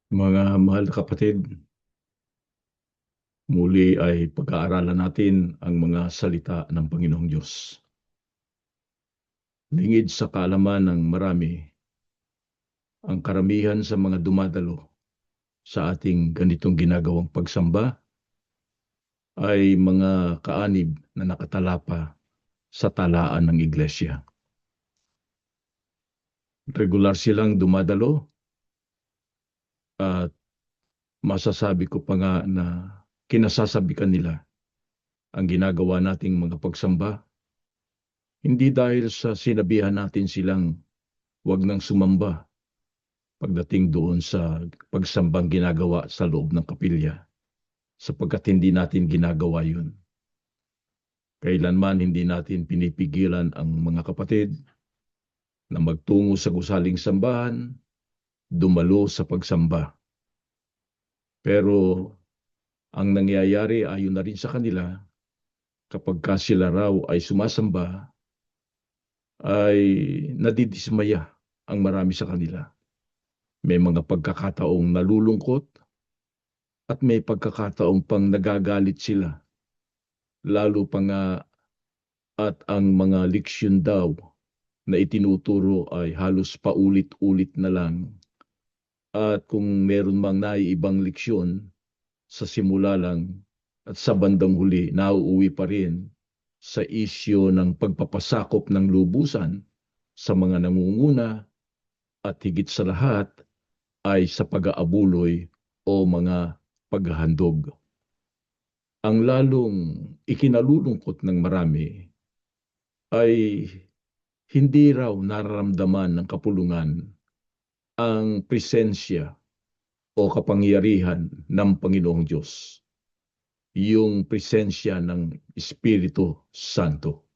Mga mahal na kapatid, muli ay pag-aaralan natin ang mga salita ng Panginoong Diyos. Lingid sa kaalaman ng marami, ang karamihan sa mga dumadalo sa ating ganitong ginagawang pagsamba ay mga kaanib na nakatalapa sa talaan ng iglesia. Regular silang dumadalo at masasabi ko pa nga na kinasasabikan nila ang ginagawa nating mga pagsamba, hindi dahil sa sinabihan natin silang wag nang sumamba pagdating doon sa pagsambang ginagawa sa loob ng kapilya, sapagkat hindi natin ginagawa yun. Kailanman hindi natin pinipigilan ang mga kapatid na magtungo sa gusaling sambahan, dumalo sa pagsamba. Pero ang nangyayari ayon na rin sa kanila, kapag sila raw ay sumasamba, ay nadidismaya ang marami sa kanila. May mga pagkakataong nalulungkot at may pagkakataong pang nagagalit sila. Lalo pa nga at ang mga leksyon daw na itinuturo ay halos paulit-ulit na lang. At kung meron mang naiibang leksyon, sa simula lang at sa bandang huli, nauuwi pa rin sa isyo ng pagpapasakop ng lubusan sa mga nangunguna at higit sa lahat ay sa pag-aabuloy o mga paghahandog. Ang lalong ikinalulungkot ng marami ay hindi raw nararamdaman ng kapulungan ang presensya o kapangyarihan ng Panginoong Diyos, yung presensya ng Espiritu Santo.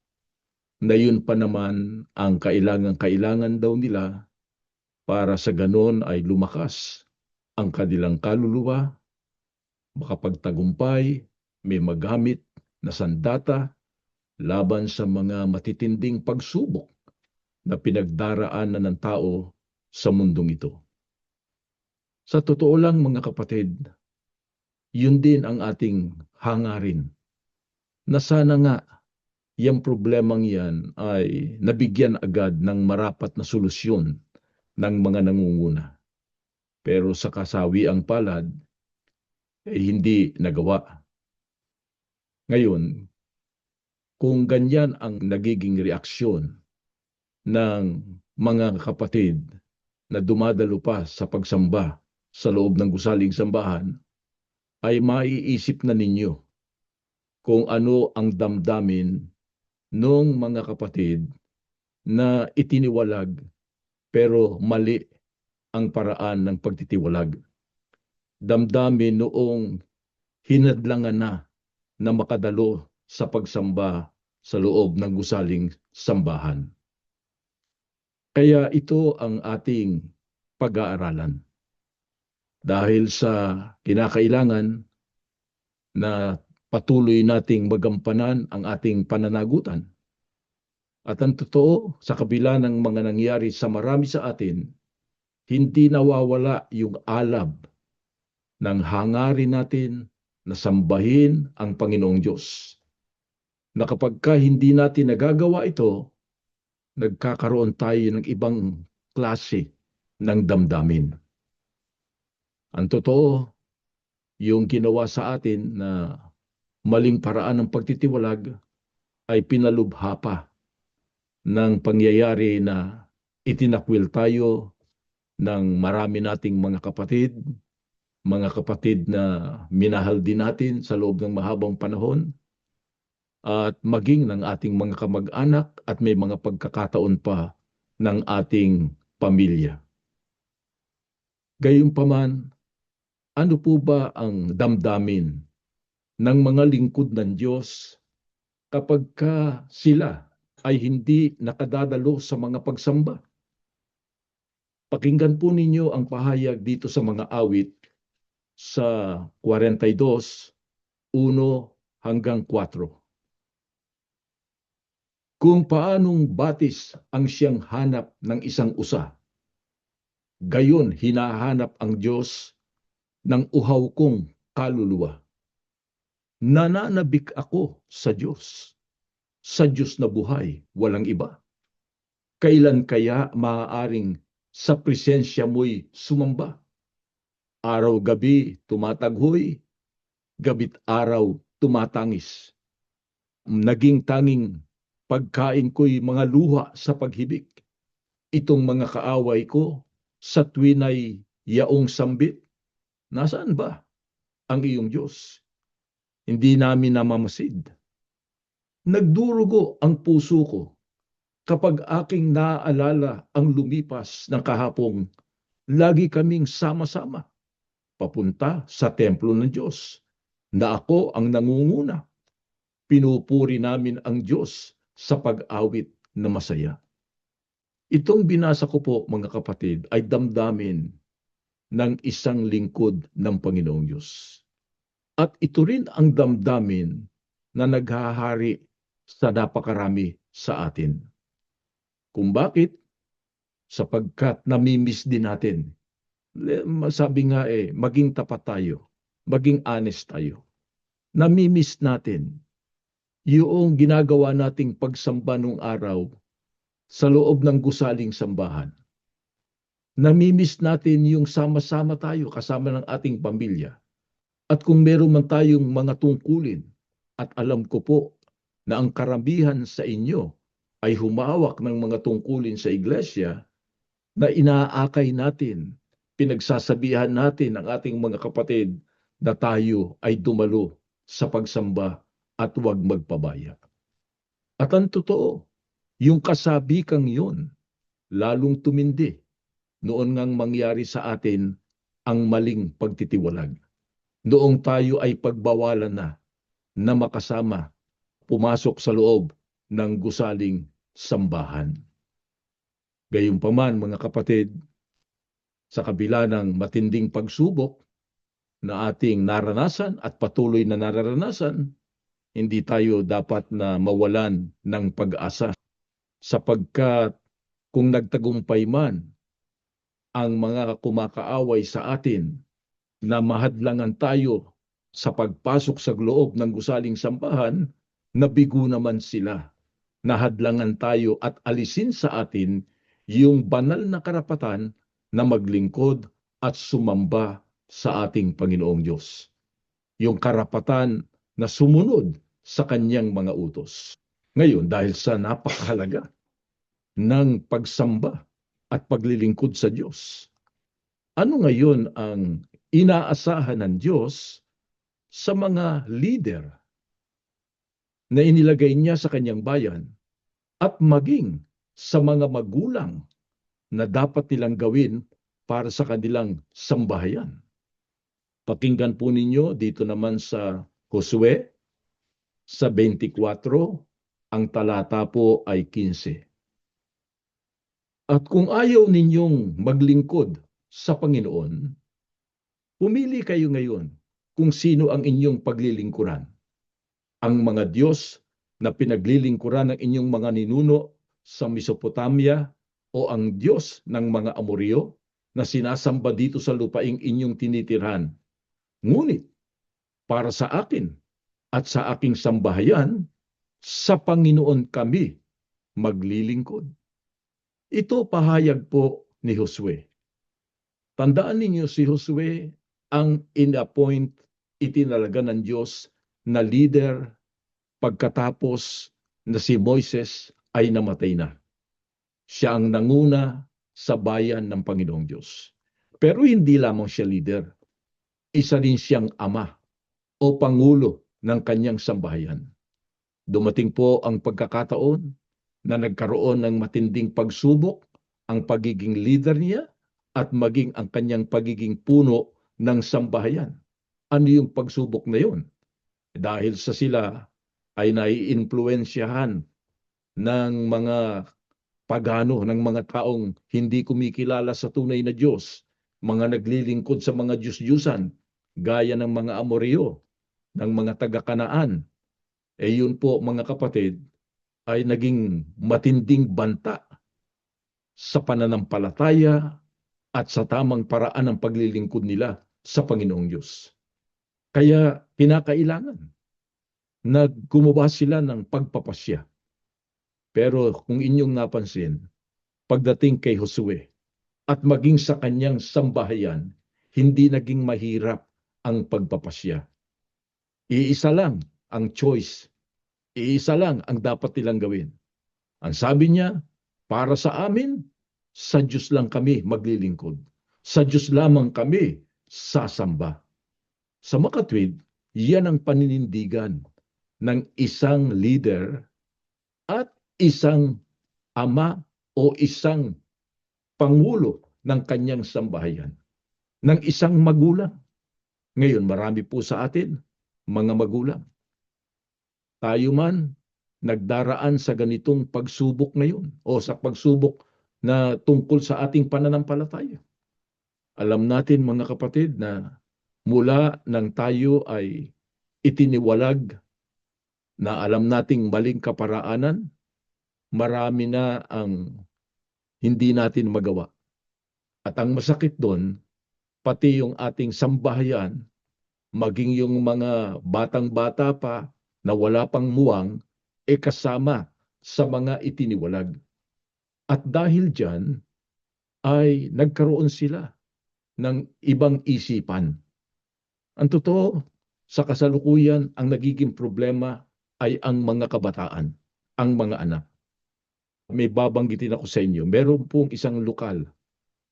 Na yun pa naman ang kailangan daw nila para sa ganon ay lumakas ang kanilang kaluluwa, makapagtagumpay, may magamit na sandata laban sa mga matitinding pagsubok na pinagdaraanan ng tao sa mundong ito. Sa totoo lang mga kapatid, yun din ang ating hangarin na sana nga yung problemang yan ay nabigyan agad ng marapat na solusyon ng mga nangunguna. Pero sa kasawiang palad, hindi nagawa. Ngayon, kung ganyan ang nagiging reaksyon ng mga kapatid na dumadalo pa sa pagsamba sa loob ng gusaling sambahan, ay maiisip na ninyo kung ano ang damdamin ng mga kapatid na itiniwalag pero mali ang paraan ng pagtitiwalag. Damdamin noong hinadlangan na makadalo sa pagsamba sa loob ng gusaling sambahan. Kaya ito ang ating pag-aaralan. Dahil sa kinakailangan na patuloy nating magampanan ang ating pananagutan. At ang totoo, sa kabila ng mga nangyari sa marami sa atin, hindi nawawala yung alab ng hangarin natin na sambahin ang Panginoong Diyos. Na kapag hindi natin nagagawa ito, nagkakaroon tayo ng ibang klase ng damdamin. Ang totoo, yung ginawa sa atin na maling paraan ng pagtitiwalag ay pinalubha pa ng pangyayari na itinakwil tayo ng marami nating mga kapatid na minahal din natin sa loob ng mahabang panahon, at maging ng ating mga kamag-anak at may mga pagkakataon pa ng ating pamilya. Gayunpaman, ano po ba ang damdamin ng mga lingkod ng Diyos kapag sila ay hindi nakadadalo sa mga pagsamba? Pakinggan po ninyo ang pahayag dito sa mga awit sa 42:1-4. Kung paanong batis ang siyang hanap ng isang usa, gayon hinahanap ang Diyos ng uhaw kong kaluluwa. Nananabik ako sa Diyos na buhay, walang iba. Kailan kaya maaaring sa presensya mo'y sumamba? Araw-gabi tumataghoy, gabit araw tumatangis. Naging tanging pagkain ko'y mga luha sa paghibik. Itong mga kaaway ko sa tuwina'y yaong sambit. Nasaan ba ang iyong Diyos? Hindi namin namamasid. Nagdurugo ang puso ko kapag aking naaalala ang lumipas ng kahapong lagi kaming sama-sama papunta sa templo ng Diyos na ako ang nangunguna. Pinupuri namin ang Diyos sa pag-awit na masaya. Itong binasa ko po mga kapatid ay damdamin ng isang lingkod ng Panginoong Diyos. At ito rin ang damdamin na naghahari sa napakarami sa atin. Kung bakit? Sapagkat namimiss din natin. Sabi nga maging tapat tayo, maging honest tayo. Namimiss natin yung ginagawa nating pagsamba nung araw sa loob ng gusaling sambahan. Namimiss natin yung sama-sama tayo kasama ng ating pamilya. At kung meron man tayong mga tungkulin, at alam ko po na ang karamihan sa inyo ay humawak ng mga tungkulin sa iglesia, na inaakay natin, pinagsasabihan natin ang ating mga kapatid na tayo ay dumalo sa pagsamba at huwag magpabaya. At ang totoo, yung kasabikang yun, lalong tumindi noon ngang mangyari sa atin ang maling pagtitiwalag. Noong tayo ay pagbawalan na makasama, pumasok sa loob ng gusaling sambahan. Gayunpaman mga kapatid, sa kabila ng matinding pagsubok na ating naranasan at patuloy na nararanasan, hindi tayo dapat na mawalan ng pag-asa. Sapagkat kung nagtagumpay man ang mga kumakaaway sa atin na mahadlangan tayo sa pagpasok sa loob ng gusaling sambahan, nabigo naman sila. Nahadlangan tayo at alisin sa atin yung banal na karapatan na maglingkod at sumamba sa ating Panginoong Diyos. Yung karapatan na sumunod sa kanyang mga utos. Ngayon, dahil sa napakahalaga ng pagsamba at paglilingkod sa Diyos, ano ngayon ang inaasahan ng Diyos sa mga leader na inilagay niya sa kanyang bayan at maging sa mga magulang na dapat nilang gawin para sa kanilang sambahayan? Pakinggan po ninyo dito naman sa Josue sa 24, ang talata po ay 15. At kung ayaw ninyong maglingkod sa Panginoon, pumili kayo ngayon kung sino ang inyong paglilingkuran. Ang mga Diyos na pinaglilingkuran ng inyong mga ninuno sa Mesopotamia o ang Diyos ng mga Amoryo na sinasamba dito sa lupaing inyong tinitirhan. Ngunit para sa akin at sa aking sambahayan, sa Panginoon kami maglilingkod. Ito pahayag po ni Josue. Tandaan ninyo si Josue ang in-appoint, itinalaga ng Diyos na leader pagkatapos na si Moises ay namatay na. Siya ang nanguna sa bayan ng Panginoong Diyos. Pero hindi lamang siya leader. Isa rin siyang ama o pangulo ng kanyang sambahayan. Dumating po ang pagkakataon na nagkaroon ng matinding pagsubok ang pagiging leader niya at maging ang kanyang pagiging puno ng sambahayan. Ano yung pagsubok na yun? Dahil sa sila ay naiimpluwensyahan ng mga pagano, ng mga taong hindi kumikilala sa tunay na Diyos, mga naglilingkod sa mga Diyos-Diyusan, gaya ng mga Amoryo, ng mga taga-Kanaan. Yun po mga kapatid, ay naging matinding banta sa pananampalataya at sa tamang paraan ng paglilingkod nila sa Panginoong Diyos. Kaya kinakailangan na gumawa sila ng pagpapasya. Pero kung inyong napansin, pagdating kay Josue at maging sa kanyang sambahayan, hindi naging mahirap ang pagpapasya. Iisa lang ang choice. Iisa lang ang dapat nilang gawin. Ang sabi niya, para sa amin, sa Diyos lang kami maglilingkod. Sa Diyos lamang kami sasamba. Sa makatwid, yan ang paninindigan ng isang leader at isang ama o isang pangulo ng kanyang sambahayan, ng isang magulang. Ngayon, marami po sa atin, mga magulang. Tayo man, nagdaraan sa ganitong pagsubok ngayon o sa pagsubok na tungkol sa ating pananampalataya. Alam natin mga kapatid na mula nang tayo ay itiniwalag na alam nating maling kaparaanan, marami na ang hindi natin magawa. At ang masakit doon, pati yung ating sambahayan, maging yung mga batang-bata pa na wala pang muwang, kasama sa mga itiniwalag. At dahil dyan, ay nagkaroon sila ng ibang isipan. Ang totoo, sa kasalukuyan, ang nagiging problema ay ang mga kabataan, ang mga anak. May babanggitin ako sa inyo, meron pong isang lokal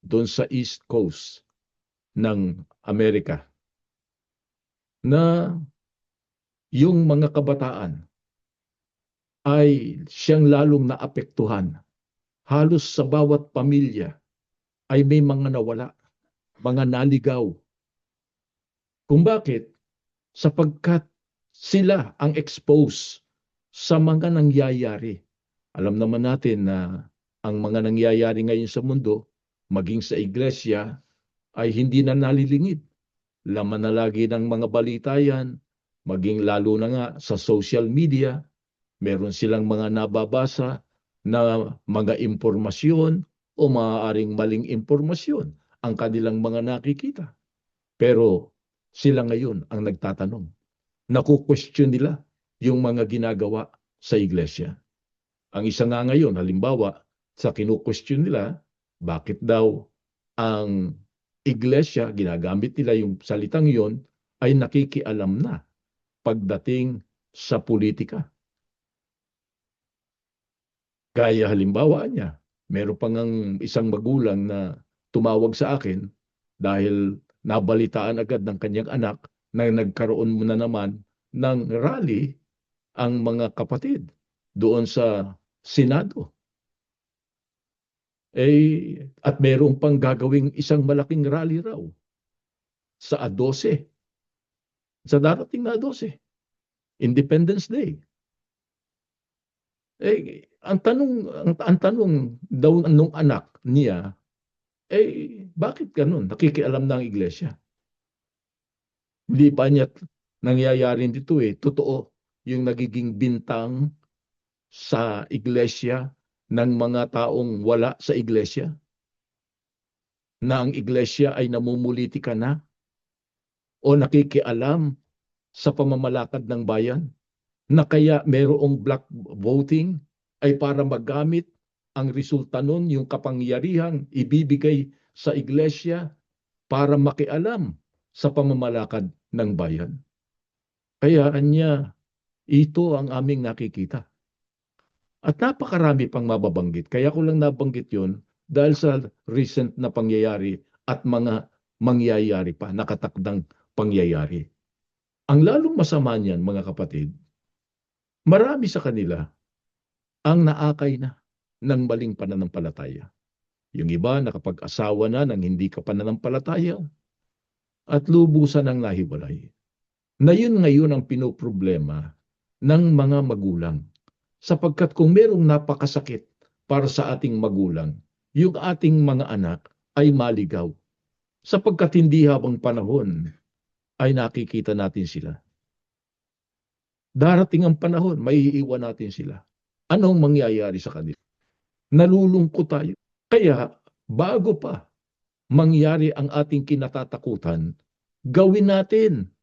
doon sa East Coast ng Amerika na yung mga kabataan ay siyang lalong naapektuhan. Halos sa bawat pamilya ay may mga nawala, mga naligaw. Kung bakit? Sapagkat sila ang expose sa mga nangyayari. Alam naman natin na ang mga nangyayari ngayon sa mundo, maging sa iglesia, ay hindi na nalilingid. Laman na lagi ng mga balita yan, maging lalo na nga sa social media, meron silang mga nababasa na mga impormasyon o maaaring maling impormasyon ang kanilang mga nakikita. Pero sila ngayon ang nagtatanong. Naku-question nila yung mga ginagawa sa iglesia. Ang isa nga ngayon, halimbawa, sa kinu-question nila, bakit daw ang iglesia, ginagamit nila yung salitang yon, ay nakikialam na pagdating sa politika. Gaya halimbawa niya, meron pang isang magulang na tumawag sa akin dahil nabalitaan agad ng kanyang anak na nagkaroon muna naman ng rally ang mga kapatid doon sa Senado. At meron pang gagawing isang malaking rally raw sa A12. Sa darating na A12. Independence Day. Ang tanong daw nung anak niya, bakit ganun? Nakikialam na ang iglesia. Hindi pa niya nangyayari dito Totoo yung nagiging bintang sa iglesia ng mga taong wala sa iglesia. Na ang iglesia ay namumulitika na o nakikialam sa pamamalakad ng bayan. Na kaya mayroong black voting ay para magamit ang resulta nun, yung kapangyarihang ibibigay sa iglesia para makialam sa pamamalakad ng bayan. Kaya anya, ito ang aming nakikita. At napakarami pang mababanggit. Kaya ko lang nabanggit yon dahil sa recent na pangyayari at mga mangyayari pa, nakatakdang pangyayari. Ang lalong masama niyan, mga kapatid, marami sa kanila ang naakay na ng maling pananampalataya. Yung iba nakapag-asawa na ng hindi ka pananampalataya at lubusan ang nahiwalay. Na yun ngayon ang pinoproblema ng mga magulang. Sapagkat kung merong napakasakit para sa ating magulang, yung ating mga anak ay maligaw. Sapagkat hindi habang panahon ay nakikita natin sila. Darating ang panahon, maiiwan natin sila. Anong mangyayari sa kanila? Nalulungkot tayo. Kaya, bago pa mangyari ang ating kinatatakutan, Gawin natin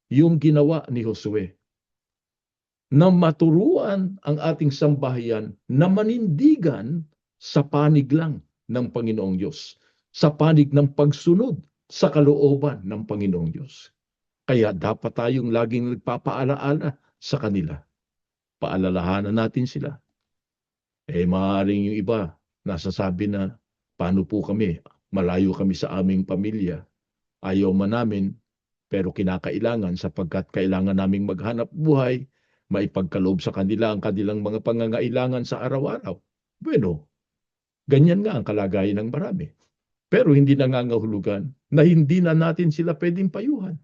yung ginawa ni Josue na maturuan ang ating sambahayan na manindigan sa panig lang ng Panginoong Diyos, sa panig ng pagsunod sa kalooban ng Panginoong Diyos. Kaya dapat tayong laging nagpapaalaala sa kanila. Paalalahanan natin sila. Maaaring yung iba nasasabi na, paano po kami? Malayo kami sa aming pamilya. Ayaw man namin, pero kinakailangan sapagkat kailangan naming maghanap buhay, maipagkaloob sa kanila ang kanilang mga pangangailangan sa araw-araw. Bueno, ganyan nga ang kalagayan ng marami. Pero hindi nangangahulugan na hindi na natin sila pwedeng payuhan.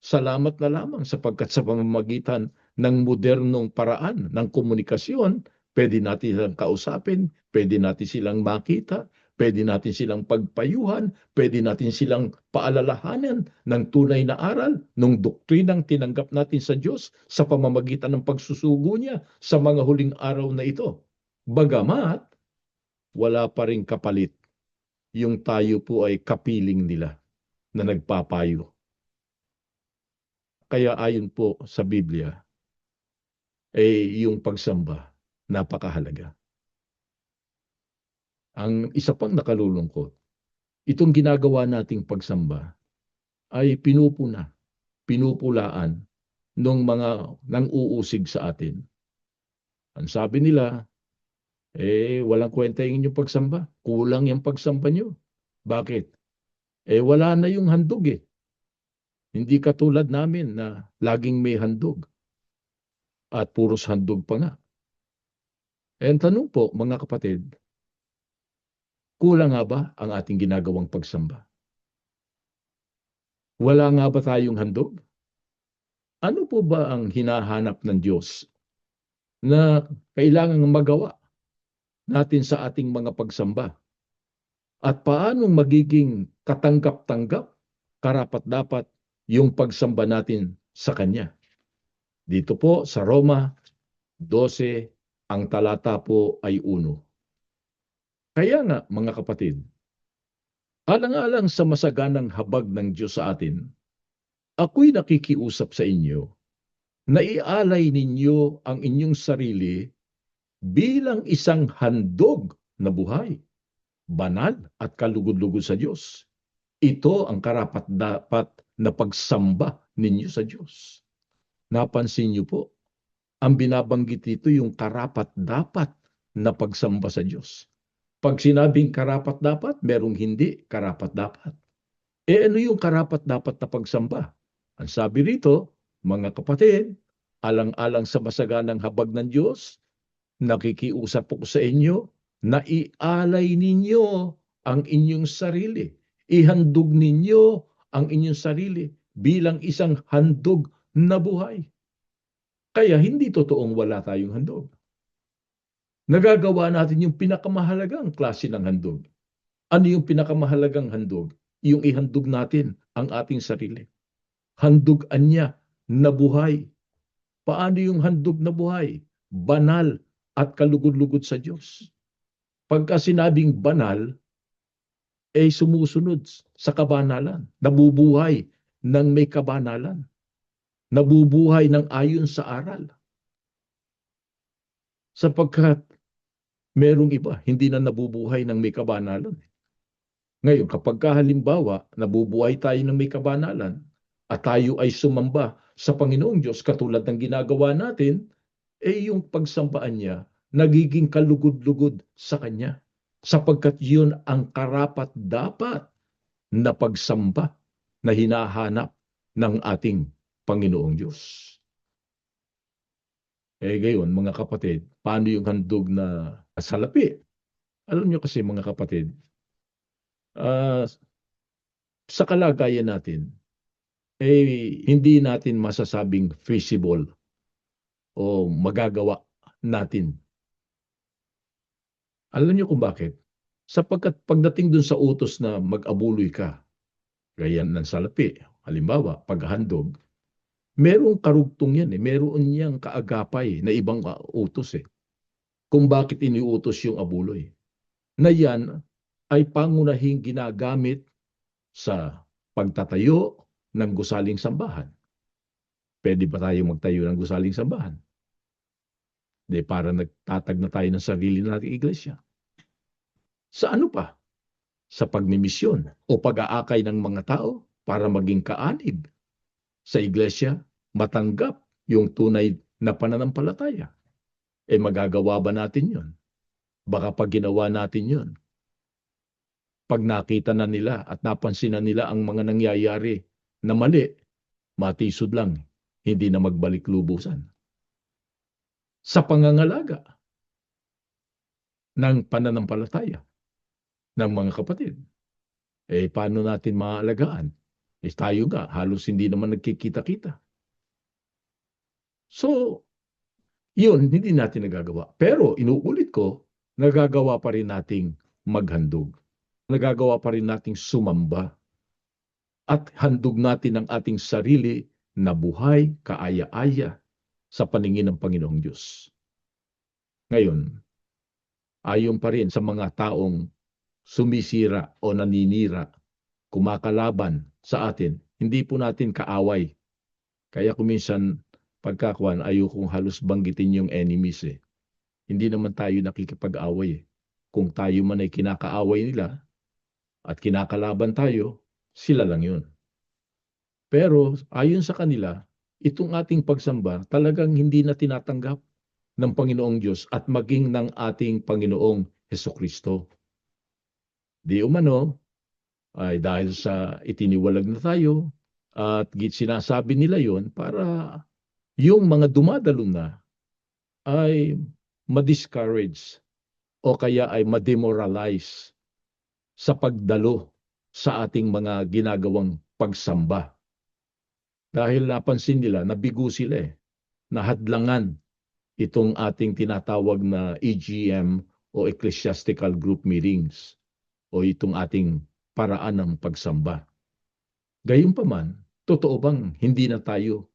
Salamat na lamang sapagkat sa pamamagitan ng modernong paraan ng komunikasyon, pwede natin silang kausapin, pwede natin silang makita, pwede natin silang pagpayuhan, pwede natin silang paalalahanan ng tunay na aral, ng doktrinang tinanggap natin sa Diyos sa pamamagitan ng pagsusugo niya sa mga huling araw na ito. Bagamat, wala pa rin kapalit yung tayo po ay kapiling nila na nagpapayo. Kaya ayon po sa Biblia, yung pagsamba, napakahalaga. Ang isa pang nakalulungkot, itong ginagawa nating pagsamba ay pinupulaan ng mga nang-uusig sa atin. Ang sabi nila, walang kwenta yung inyong pagsamba. Kulang yung pagsamba nyo. Bakit? Wala na yung handog eh. Hindi katulad namin na laging may handog. At puros handog pa nga. Ang tanong po, mga kapatid, kulang nga ba ang ating ginagawang pagsamba? Wala nga ba tayong handog? Ano po ba ang hinahanap ng Diyos na kailangang magawa natin sa ating mga pagsamba? At paano magiging katanggap-tanggap, karapat-dapat yung pagsamba natin sa Kanya? Dito po sa Roma 12, ang talata po ay 1. Kaya nga mga kapatid, alang-alang sa masaganang habag ng Diyos sa atin, ako'y nakikiusap sa inyo na ialay ninyo ang inyong sarili bilang isang handog na buhay, banal at kalugod-lugod sa Diyos. Ito ang karapat-dapat na pagsamba ninyo sa Diyos. Napansin niyo po, ang binabanggit dito yung karapat-dapat na pagsamba sa Diyos. Pag sinabing karapat-dapat, merong hindi karapat-dapat. Ano yung karapat-dapat na pagsamba? Ang sabi rito, mga kapatid, alang-alang sa masaganang habag ng Diyos, nakikiusap po sa inyo na ialay ninyo ang inyong sarili. Ihandog ninyo ang inyong sarili bilang isang handog na buhay. Kaya hindi totoong wala tayong handog. Nagagawa natin yung pinakamahalagang klase ng handog. Ano yung pinakamahalagang handog? Yung ihandog natin ang ating sarili. Handugan niya na buhay. Paano yung handog na buhay? Banal at kalugod-lugod sa Diyos. Pagka sinabing banal, sumusunod sa kabanalan. Nabubuhay ng may kabanalan. Nabubuhay ng ayon sa aral. Sapagkat merong iba, hindi na nabubuhay ng may kabanalan. Ngayon, kapag halimbawa, nabubuhay tayo ng may kabanalan at tayo ay sumamba sa Panginoong Diyos katulad ng ginagawa natin, yung pagsambaan niya nagiging kalugod-lugod sa Kanya. Sapagkat yun ang karapat-dapat na pagsamba na hinahanap ng ating Panginoong Diyos. Gayon, mga kapatid, paano yung handog na salapi? Alam nyo kasi mga kapatid, sa kalagayan natin, hindi natin masasabing feasible o magagawa natin. Alam nyo kung bakit? Sapagkat pagdating dun sa utos na mag-abuloy ka, gaya ng salapi, halimbawa, paghandog, merong karugtong yan meron niyang kaagapay na ibang utos kung bakit iniutos yung abuloy. Na yan ay pangunahing ginagamit sa pagtatayo ng gusaling sambahan. Pwede ba tayo magtayo ng gusaling sambahan? Di para nagtatag na tayo ng sarili nating iglesia. Sa ano pa? Sa pagmimisyon o pag-aakay ng mga tao para maging kaanib sa iglesia, matanggap yung tunay na pananampalataya. Magagawa ba natin yun? Baka pag ginawa natin yun, pag nakita na nila at napansin na nila ang mga nangyayari na mali, matisod lang, hindi na magbalik lubusan. Sa pangangalaga ng pananampalataya ng mga kapatid, paano natin maaalagaan? Tayo nga, halos hindi naman nagkikita-kita. So, yun, hindi natin nagagawa. Pero, inuulit ko, nagagawa pa rin nating maghandog. Nagagawa pa rin nating sumamba. At handog natin ang ating sarili na buhay, kaaya-aya sa paningin ng Panginoong Diyos. Ngayon, ayon pa rin sa mga taong sumisira o naninira, kumakalaban sa atin, hindi po natin kaaway. Kaya kuminsan, pagkakuan, ayokong halos banggitin yung enemies eh. Hindi naman tayo nakikipag-away eh. Kung tayo man ay kinakaaway nila at kinakalaban tayo, sila lang yun. Pero ayon sa kanila, itong ating pagsamba talagang hindi na tinatanggap ng Panginoong Diyos at maging ng ating Panginoong Hesukristo. Di umano, ay dahil sa itiniwalag na tayo at sinasabi nila yon para yung mga dumadalo na ay ma-discourage o kaya ay ma-demoralize sa pagdalo sa ating mga ginagawang pagsamba. Dahil napansin nila, nabigo sila nahadlangan itong ating tinatawag na EGM o Ecclesiastical Group Meetings o itong ating paraan ng pagsamba. Gayunpaman, totoo bang hindi na tayo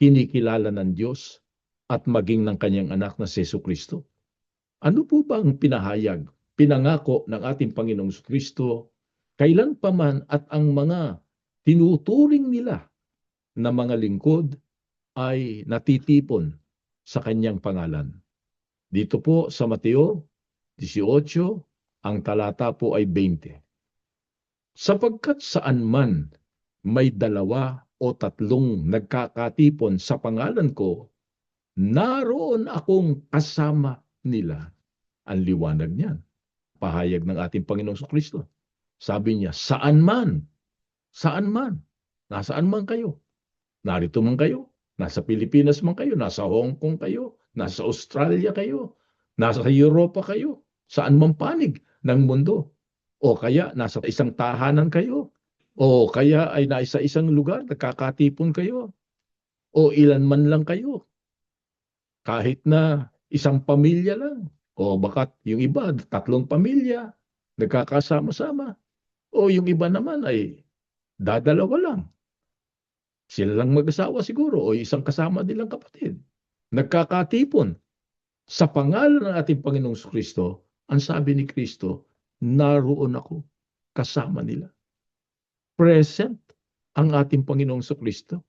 kinikilala ng Diyos at maging ng kanyang anak na si Jesucristo? Ano po ba ang pinahayag, pinangako ng ating Panginoong Kristo kailan pa man at ang mga tinuturing nila na mga lingkod ay natitipon sa kanyang pangalan? Dito po sa Mateo 18, ang talata po ay 20. Sapagkat saan man may 2 o 3 nagkakatipon sa pangalan ko, naroon akong kasama nila. Ang liwanag niyan. Pahayag ng ating Panginoong Kristo. Sabi niya, saan man, nasaan man kayo, narito man kayo, nasa Pilipinas man kayo, nasa Hong Kong kayo, nasa Australia kayo, nasa Europa kayo, saan man panig ng mundo, o kaya nasa isang tahanan kayo, o kaya ay nasa isang lugar, nagkakatipon kayo, o ilan man lang kayo, kahit na isang pamilya lang, o bakat yung iba, 3 pamilya, nagkakasama-sama, o yung iba naman ay dadalawa lang. Sila lang mag-asawa siguro, o isang kasama nilang kapatid. Nagkakatipon sa pangalan ng ating Panginoong Kristo, ang sabi ni Kristo, naroon ako kasama nila. Present ang ating Panginoong Kristo.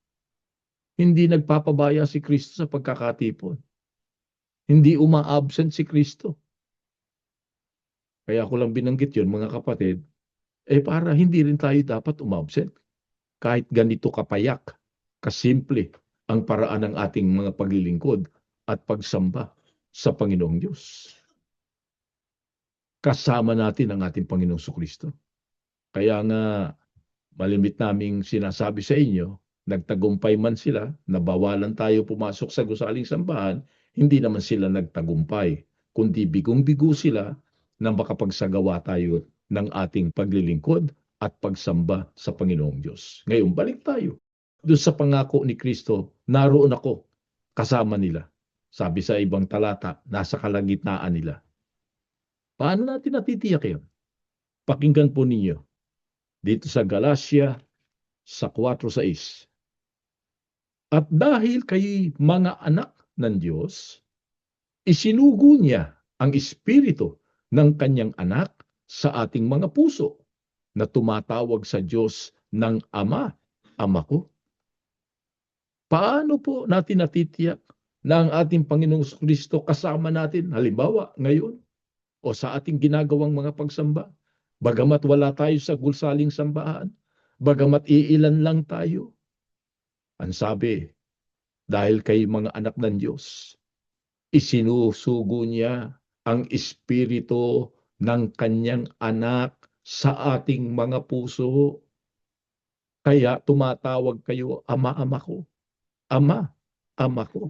Hindi nagpapabaya si Kristo sa pagkakatipon. Hindi uma-absent si Kristo. Kaya ako lang binanggit yun, mga kapatid, para hindi rin tayo dapat umabsent. Kahit ganito kapayak, kasimple ang paraan ng ating mga paglilingkod at pagsamba sa Panginoong Diyos. Kasama natin ang ating Panginoong Kristo. Kaya nga, malimit naming sinasabi sa inyo, nagtagumpay man sila, nabawalan tayo pumasok sa gusaling sambahan, hindi naman sila nagtagumpay, kundi bigong-bigo sila na makapagsagawa tayo ng ating paglilingkod at pagsamba sa Panginoong Diyos. Ngayon, balik tayo doon sa pangako ni Kristo, naroon ako kasama nila. Sabi sa ibang talata, nasa kalagitnaan nila. Paano natin natitiyak yun? Pakinggan po ninyo dito sa Galatia sa 4:6. At dahil kay mga anak ng Diyos, isinugo niya ang Espiritu ng kanyang anak sa ating mga puso na tumatawag sa Diyos ng Ama Ama ko? Paano po natin natitiyak na ang ating Panginoong Kristo kasama natin, halimbawa ngayon, o sa ating ginagawang mga pagsamba, bagamat wala tayo sa gulsaling sambahan, bagamat iilan lang tayo, ang sabi, dahil kay mga anak ng Diyos, isinusugo niya ang Espiritu ng kanyang anak sa ating mga puso. Kaya tumatawag kayo, Ama, Ama ko. Ama, Ama ko.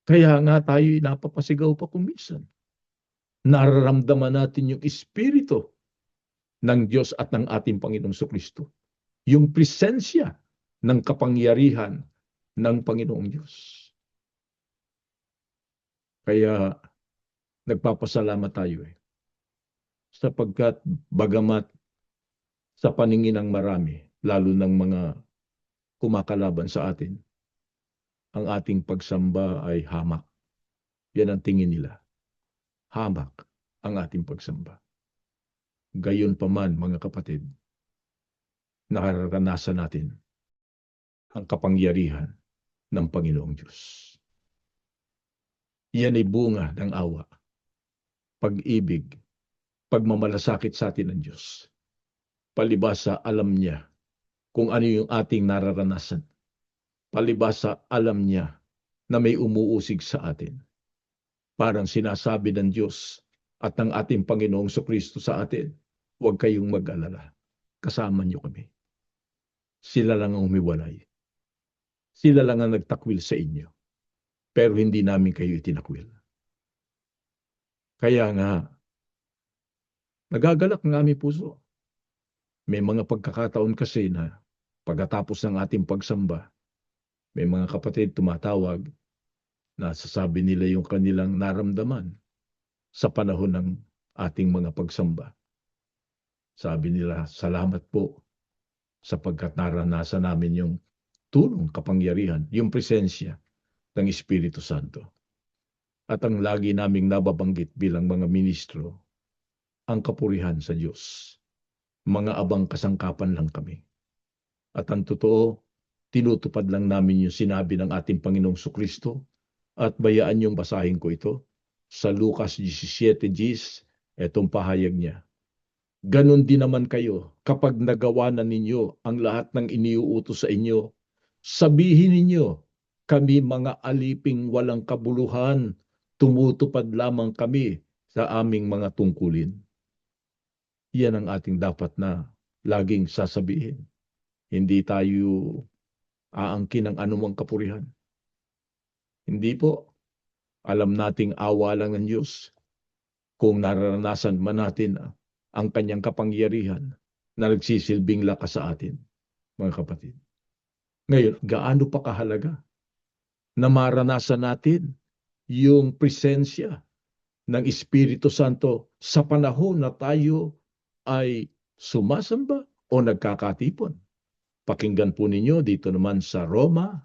Kaya nga tayo napapasigaw pa kuminsan. Nararamdaman natin yung Espiritu ng Diyos at ng ating Panginoong Kristo. Yung presensya ng kapangyarihan ng Panginoong Diyos. Kaya nagpapasalamat tayo sapagkat bagamat sa paningin ng marami, lalo ng mga kumakalaban sa atin, ang ating pagsamba ay hamak. Yan ang tingin nila. Hamak ang ating pagsamba. Gayon pa man, mga kapatid, nararanasan natin ang kapangyarihan ng Panginoong Diyos. Yan ay bunga ng awa, pag-ibig, pagmamalasakit sa atin ng Diyos. Palibasa alam niya kung ano yung ating nararanasan. Palibasa alam niya na may umuusig sa atin. Parang sinasabi ng Diyos at ng ating Panginoong Kristo sa atin, huwag kayong mag-alala. Kasama niyo kami. Sila lang ang humiwalay. Sila lang ang nagtakwil sa inyo. Pero hindi namin kayo itinakwil. Kaya nga, nagagalak ng aming puso. May mga pagkakataon kasi na pagkatapos ng ating pagsamba, may mga kapatid tumatawag na sasabi nila yung kanilang naramdaman sa panahon ng ating mga pagsamba. Sabi nila, salamat po sapagkat naranasan namin yung tulong, kapangyarihan, yung presensya ng Espiritu Santo. At ang lagi naming nababanggit bilang mga ministro, ang kapurihan sa Diyos. Mga abang kasangkapan lang kami. At ang totoo, tinutupad lang namin yung sinabi ng ating Panginoong Kristo at bayaan yung basahin ko ito sa Lucas 17:10, etong pahayag niya. Ganon din naman kayo kapag nagawa na ninyo ang lahat ng iniuutos sa inyo, sabihin ninyo, kami mga aliping walang kabuluhan, tumutupad lamang kami sa aming mga tungkulin. Yan ang ating dapat na laging sasabihin. Hindi tayo aangkin ng anumang kapurihan. Hindi po. Alam nating awa lang ng Diyos kung nararanasan man natin ang kanyang kapangyarihan na nagsisilbing lakas sa atin, mga kapatid. Ngayon, gaano pa kahalaga na maranasan natin yung presensya ng Espiritu Santo sa panahon na tayo ay sumasamba o nagkakatipon. Pakinggan po ninyo dito naman sa Roma,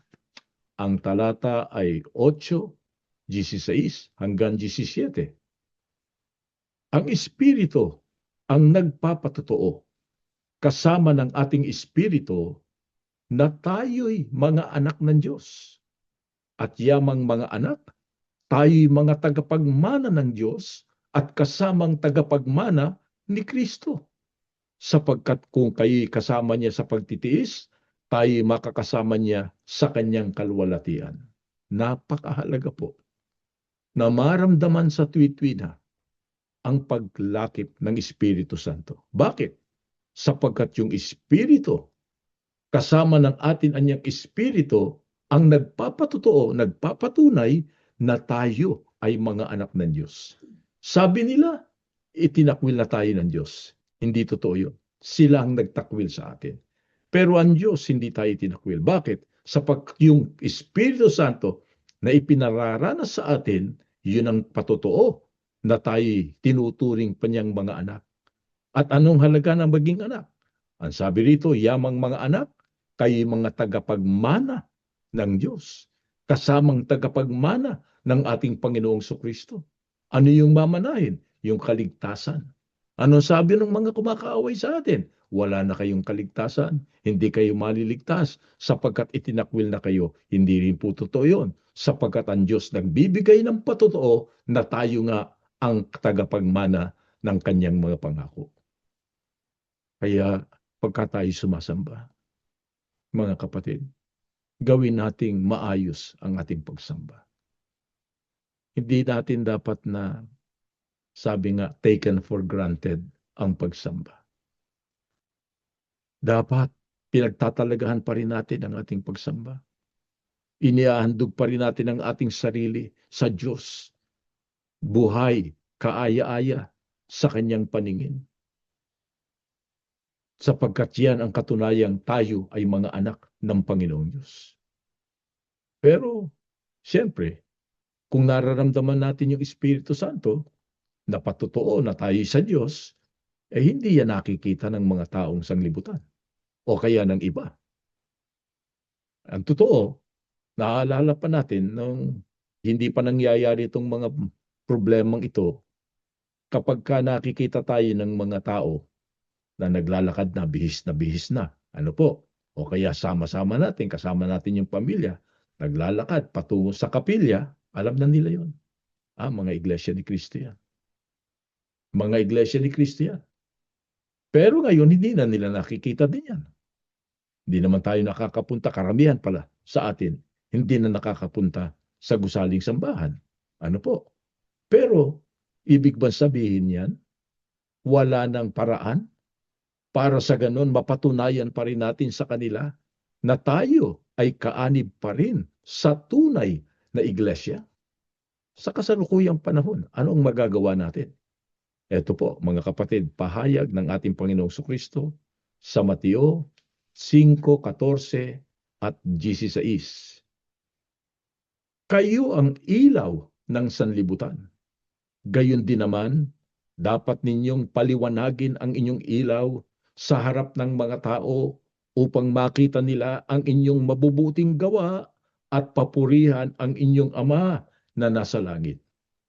ang talata ay 8:16 hanggang 17. Ang Espiritu ang nagpapatotoo kasama ng ating Espiritu na tayo'y mga anak ng Diyos. At yamang mga anak, tayo'y mga tagapagmana ng Diyos at kasamang tagapagmana ni Kristo. Sapagkat kung kayo'y kasama niya sa pagtitiis, tayo'y makakasama niya sa kanyang kalwalatian. Napakahalaga po na maramdaman sa tuwid-tuwid ang paglakip ng Espiritu Santo. Bakit? Sapagkat yung Espiritu, kasama ng atin anyang Espiritu, ang nagpapatotoo, nagpapatunay na tayo ay mga anak ng Diyos. Sabi nila, itinakwil na tayo ng Diyos. Hindi totoo yun. Sila ang nagtakwil sa atin. Pero ang Diyos, hindi tayo tinakwil. Bakit? Sapagkat yung Espiritu Santo na ipinararanas sa atin, yun ang patotoo na tayo tinuturing pa niyang mga anak. At anong halaga ng maging anak? Ang sabi rito, yamang mga anak, kayo mga tagapagmana ng Diyos. Kasamang tagapagmana ng ating Panginoong Kristo. Ano yung mamanahin? Yung kaligtasan. Ano sabi ng mga kumakaaway sa atin? Wala na kayong kaligtasan, hindi kayo maliligtas, sapagkat itinakwil na kayo. Hindi rin po totoo yun, sapagkat ang Diyos nagbibigay ng patotoo na tayo nga ang tagapagmana ng kanyang mga pangako. Kaya pagka tayo sumasamba, mga kapatid, gawin nating maayos ang ating pagsamba. Hindi natin dapat na, sabi nga, taken for granted ang pagsamba. Dapat pinagtatalagahan pa rin natin ang ating pagsamba. Inihahandog pa rin natin ang ating sarili sa Diyos. Buhay, kaaya-aya sa kanyang paningin. Sapagkat yan ang katunayang tayo ay mga anak ng Panginoong Diyos. Pero, siyempre, kung nararamdaman natin yung Espiritu Santo, na patotoo na tayo sa Diyos, hindi yan nakikita ng mga taong sanglibutan o kaya ng iba. Ang totoo, naalala pa natin nung hindi pa nangyayari itong mga problemang ito, kapag ka nakikita tayo ng mga tao na naglalakad na bihis na, ano po, o kaya sama-sama natin, kasama natin yung pamilya, naglalakad patungo sa kapilya, alam na nila yon. Mga iglesia ni Cristo yan. Mga iglesia ni Cristo yan. Pero ngayon, hindi na nila nakikita din yan. Hindi naman tayo nakakapunta, karamihan pala sa atin, hindi na nakakapunta sa gusaling sambahan. Ano po? Pero, ibig ba sabihin yan, wala nang paraan para sa ganon mapatunayan pa rin natin sa kanila na tayo ay kaanib pa rin sa tunay na iglesia? Sa kasalukuyang panahon, ano ang magagawa natin? Ito po, mga kapatid, pahayag ng ating Panginoong Kristo sa Mateo 5:14 at 16. Kayo ang ilaw ng sanlibutan. Gayon din naman, dapat ninyong paliwanagin ang inyong ilaw sa harap ng mga tao upang makita nila ang inyong mabubuting gawa at papurihan ang inyong Ama na nasa langit.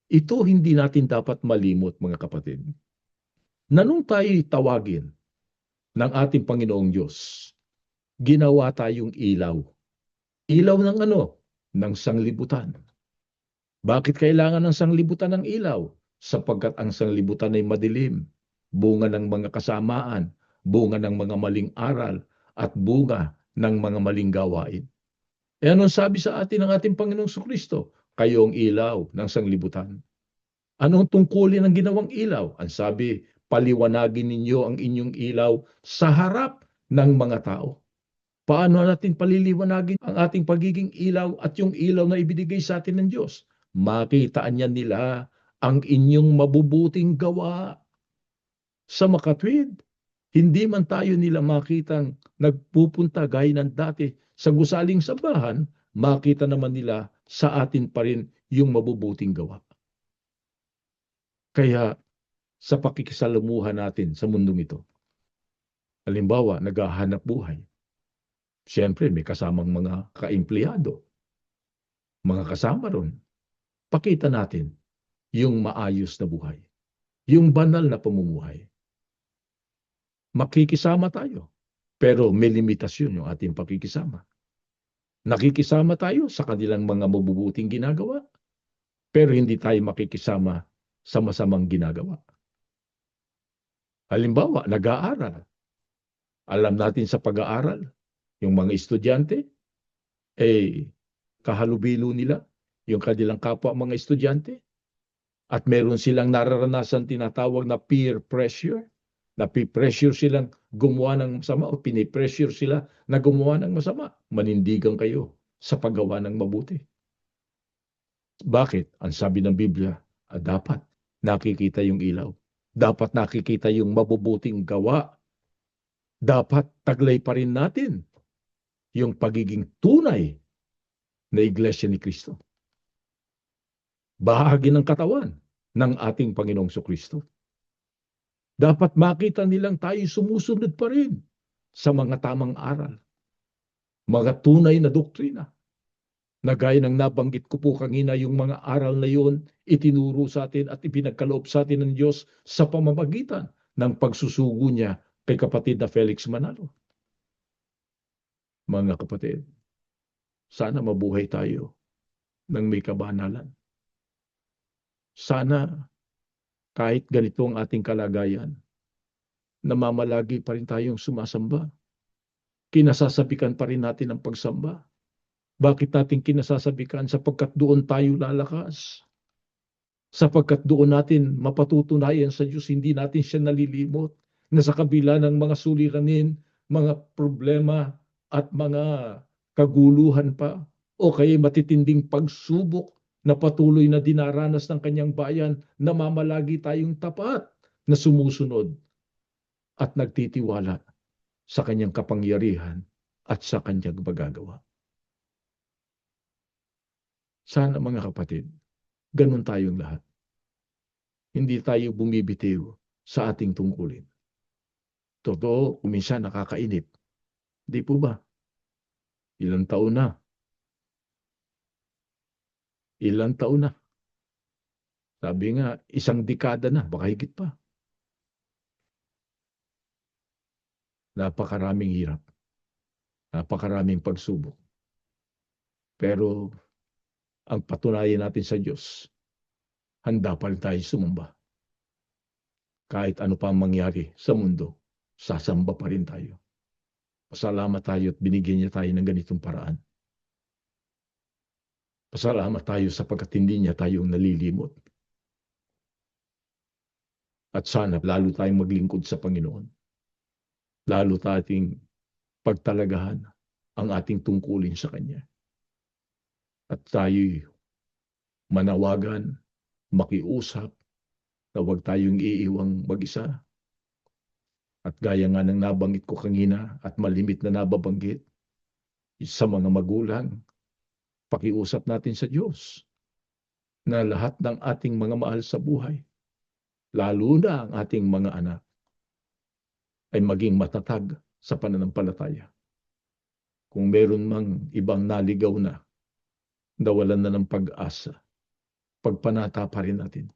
Ito hindi natin dapat malimot, mga kapatid. Na nung tayo'y tawagin ng ating Panginoong Diyos, ginawa tayong ilaw. Ilaw ng ano? Ng sanglibutan. Bakit kailangan ng sanglibutan ng ilaw? Sapagkat ang sanglibutan ay madilim, bunga ng mga kasamaan, bunga ng mga maling aral, at bunga ng mga maling gawain. Anong sabi sa atin ng ating Panginoong Kristo? Kayo ang ilaw ng sanglibutan. Anong tungkulin ng ginawang ilaw? Ang sabi, paliwanagin ninyo ang inyong ilaw sa harap ng mga tao. Paano natin paliliwanagin ang ating pagiging ilaw at yung ilaw na ibinigay sa atin ng Diyos? Makitaan niya nila ang inyong mabubuting gawa. Sa makatwid, hindi man tayo nila makitang nagpupunta gaya ng dati sa gusaling sambahan, makita naman nila sa atin pa rin yung mabubuting gawa. Kaya sa pakikisalamuhan natin sa mundong ito, halimbawa, naghahanap buhay, siyempre, may kasamang mga kaempleyado. Mga kasama ron. Pakita natin yung maayos na buhay. Yung banal na pamumuhay. Makikisama tayo. Pero may limitasyon yung ating pakikisama. Nakikisama tayo sa kanilang mga mabubuting ginagawa. Pero hindi tayo makikisama sa masamang ginagawa. Halimbawa, nag-aaral. Alam natin sa pag-aaral, yung mga estudyante, kahalubilo nila yung kanilang kapwa mga estudyante at meron silang nararanasan tinatawag na peer pressure, na pressure silang gumawa ng masama o pinipressure sila na gumawa ng masama. Manindigan kayo sa paggawa ng mabuti. Bakit? Ang sabi ng Biblia, dapat nakikita yung ilaw. Dapat nakikita yung mabubuting gawa. Dapat taglay pa rin natin yung pagiging tunay na iglesia ni Kristo. Bahagi ng katawan ng ating Panginoong Kristo. Dapat makita nilang tayo sumusunod pa rin sa mga tamang aral, mga tunay na doktrina, Na gaya ng nabanggit ko po kanina, yung mga aral na yun, itinuro sa atin at ipinagkaloob sa atin ng Diyos sa pamamagitan ng pagsusugo niya kay kapatid na Felix Manalo. Mga kapatid, sana mabuhay tayo ng may kabanalan. Sana kahit ganito ang ating kalagayan, namamalagi pa rin tayong sumasamba. Kinasasabikan pa rin natin ang pagsamba. Bakit natin kinasasabikan? Sapagkat doon tayo lalakas. Sapagkat doon natin mapatutunayan sa Diyos, hindi natin siya nalilimot. Na sa kabila ng mga suliranin, mga problema at mga kaguluhan pa, o kaya matitinding pagsubok na patuloy na dinaranas ng kanyang bayan, namamalagi tayong tapat na sumusunod at nagtitiwala sa kanyang kapangyarihan at sa kanyang magagawa. Sana mga kapatid, ganun tayong lahat. Hindi tayo bumibitiw sa ating tungkulin. Totoo, kuminsan nakakainip. Di po ba? Ilang taon na. Ilang taon na. Sabi nga, isang dekada na, baka higit pa. Napakaraming hirap. Napakaraming pagsubok. Pero ang patunayan natin sa Diyos, handa pa rin tayo sumamba. Kahit ano pa mangyari sa mundo, sasamba pa rin tayo. Pasalamat tayo at binigyan niya tayo ng ganitong paraan. Pasalamat tayo sapagkat hindi niya tayong nalilimot. At sana lalo tayong maglingkod sa Panginoon. Lalo tayong pagtalagahan ang ating tungkulin sa Kanya. At tayo'y manawagan, makiusap, na huwag tayong iiwang mag-isa. At gaya nga ng nabanggit ko kanina at malimit na nababanggit sa mga magulang, pakiusap natin sa Diyos na lahat ng ating mga mahal sa buhay, lalo na ang ating mga anak, ay maging matatag sa pananampalataya. Kung meron mang ibang naligaw na, nawalan na ng pag-asa, pagpanata pa rin natin.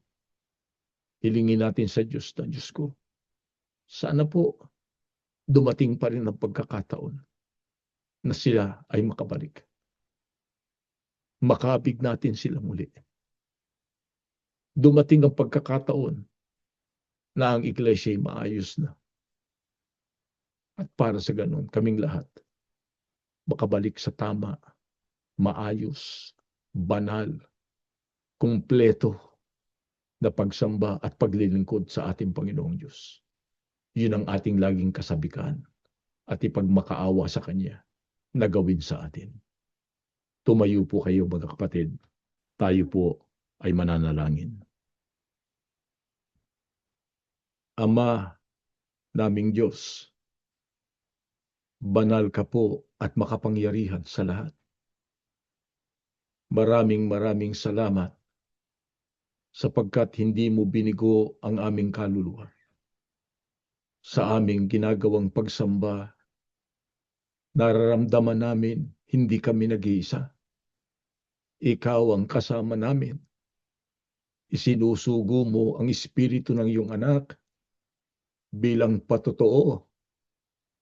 Hilingin natin sa Diyos na, Diyos ko, sana po dumating pa rin ang pagkakataon na sila ay makabalik. Makabig natin sila muli. Dumating ang pagkakataon na ang iglesia ay maayos na. At para sa ganun, kaming lahat, makabalik sa tama, maayos, banal, kumpleto na pagsamba at paglilingkod sa ating Panginoong Diyos. Yun ang ating laging kasabikan at ipagmakaawa sa Kanya na gawin sa atin. Tumayo po kayo mga kapatid. Tayo po ay mananalangin. Ama naming Diyos, banal ka po at makapangyarihan sa lahat. Maraming salamat sapagkat hindi mo binigo ang aming kaluluwa. Sa aming ginagawang pagsamba, nararamdaman namin hindi kami nag-iisa. Ikaw ang kasama namin. Isinusugo mo ang espiritu ng iyong anak bilang patotoo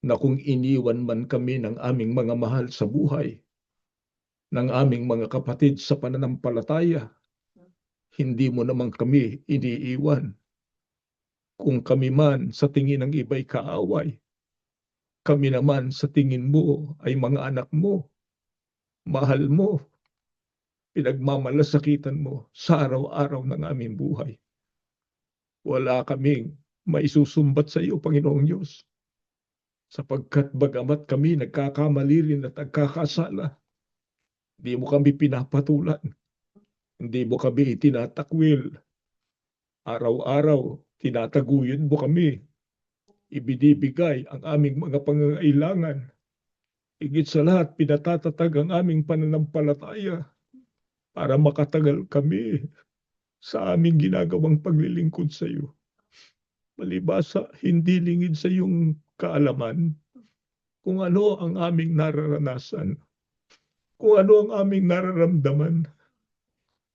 na kung iniwan man kami ng aming mga mahal sa buhay, ng aming mga kapatid sa pananampalataya, hindi mo naman kami iniiwan. Kung kami man sa tingin ng iba'y kaaway, kami naman sa tingin mo ay mga anak mo, mahal mo, pinagmamalasakitan mo sa araw-araw ng aming buhay. Wala kaming maisusumbat sa iyo, Panginoong Diyos, sapagkat bagamat kami nagkakamali rin at nagkakasala, hindi mo kami pinapatulan, hindi mo kami itinatakwil. Araw-araw, tinataguyod mo kami. Ibinibigay ang aming mga pangangailangan. Higit sa lahat, pinatatatag ang aming pananampalataya para makatagal kami sa aming ginagawang paglilingkod sa iyo. Malibasa, hindi lingid sa iyong kaalaman kung ano ang aming nararanasan. kung ano ang aming nararamdaman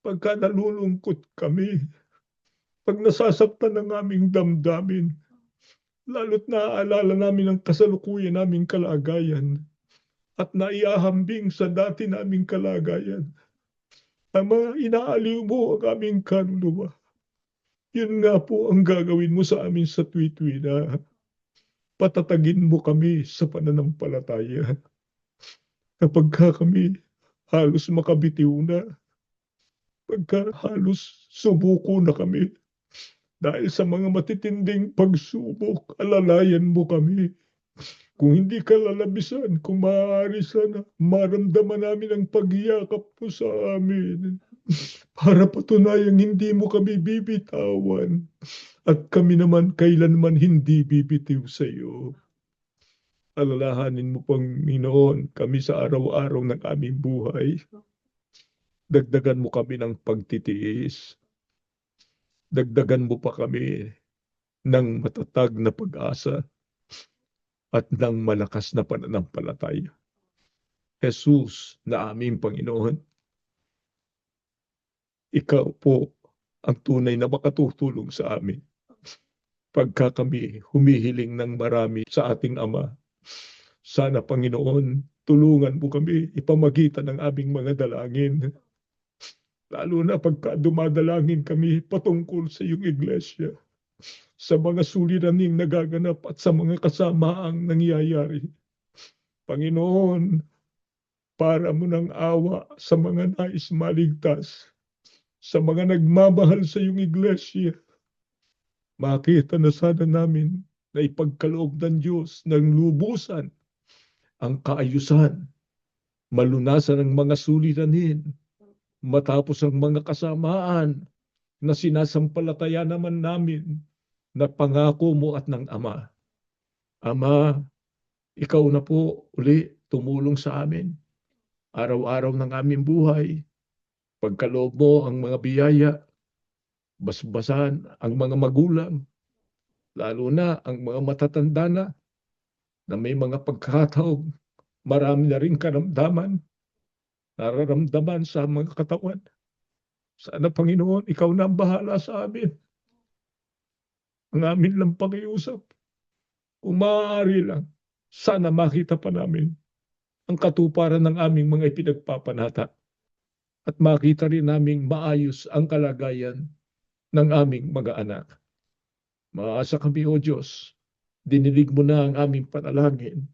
pagka nalulungkot kami, pag nasasaktan ang aming damdamin, lalo't naaalala namin ang kasalukuyan naming kalagayan at naiahambing sa dati naming kalagayan. Ama, inaaliw mo ang aming kaluluwa. Yun nga po ang gagawin mo sa amin sa tuwi-tuwina. Patatagin mo kami sa pananampalataya. Kapagka kami halos makabitiw na, pagka halos sumuko na kami, dahil sa mga matitinding pagsubok, alalayan mo kami. Kung hindi ka lalabisan, kung maaari sana, maramdaman namin ang pagyakap mo sa amin. Para patunayang hindi mo kami bibitawan. At kami naman kailanman hindi bibitiw sa iyo. Alalahanin mo, Panginoon, kami sa araw-araw ng aming buhay. Dagdagan mo kami ng pagtitiis. Dagdagan mo pa kami ng matatag na pag-asa at ng malakas na pananampalataya. Jesus na aming Panginoon, ikaw po ang tunay na makatutulong sa amin. Pagka kami humihiling ng marami sa ating Ama, sana Panginoon, tulungan mo kami ipamagitan ng aming mga dalangin. Lalo na pagka dumadalangin kami patungkol sa iyong iglesia, sa mga suliraning nagaganap at sa mga kasamaang nangyayari. Panginoon, para mo ng awa sa mga nais maligtas, sa mga nagmamahal sa iyong iglesia, makita na sana namin na ipagkaloob ng Diyos ng lubusan ang kaayusan, malunasan ang mga suliranin, matapos ang mga kasamaan na sinasampalataya naman namin na pangako mo at ng Ama. Ama, ikaw na po uli tumulong sa amin. Araw-araw ng aming buhay, pagkaloob mo ang mga biyaya, basbasan ang mga magulang, lalo na ang mga matatanda na may mga pagkakataong marami na rin karamdaman, nararamdaman sa mga katawan. Sana Panginoon, ikaw na ang bahala sa amin. Ang amin lang pakiusap. Kung maaari lang, sana makita pa namin ang katuparan ng aming mga ipinagpapanata at makita rin naming maayos ang kalagayan ng aming mga anak. Maasa kami, O Diyos, dinilig mo na ang aming panalangin.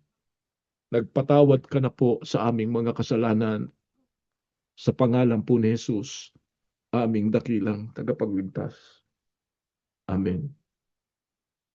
Nagpatawad ka na po sa aming mga kasalanan sa pangalan po ni Jesus, aming dakilang tagapagligtas. Amen.